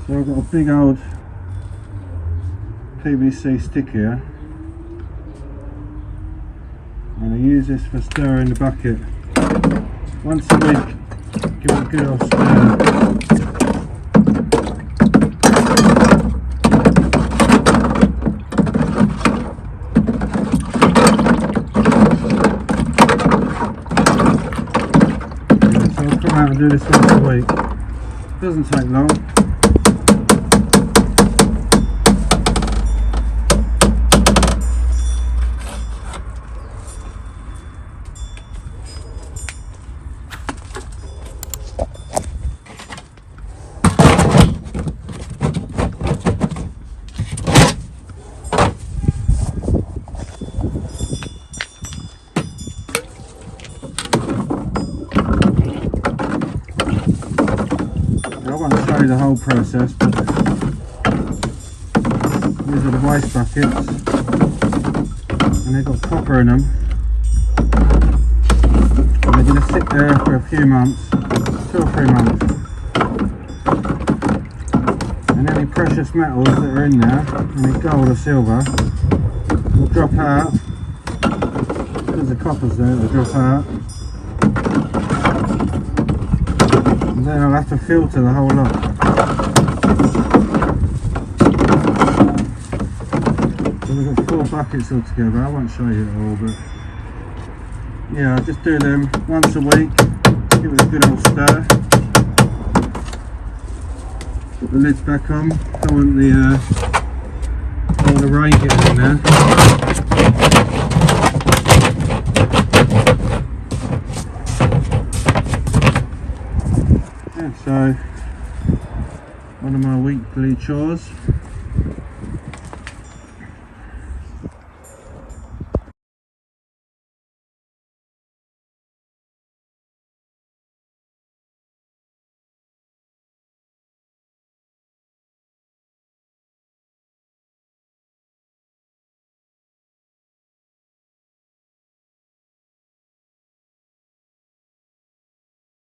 So I've got a big old PVC stick here. I'm going to use this for stirring the bucket. Once a week, give it a good old stir. So I'll come out and do this once a week. Doesn't take long. I won't show you the whole process, but these are the waste buckets, and they've got copper in them, and they're going to sit there for a few months, 2 or 3 months, and any precious metals that are in there, any gold or silver, will drop out. Because the copper's there, it'll drop out. Then I'll have to filter the whole lot. So we've got 4 buckets altogether. I won't show you it all, but yeah, I'll just do them once a week. Give it a good old stir. Put the lids back on. Don't want the rain getting in there. So, one of my weekly chores.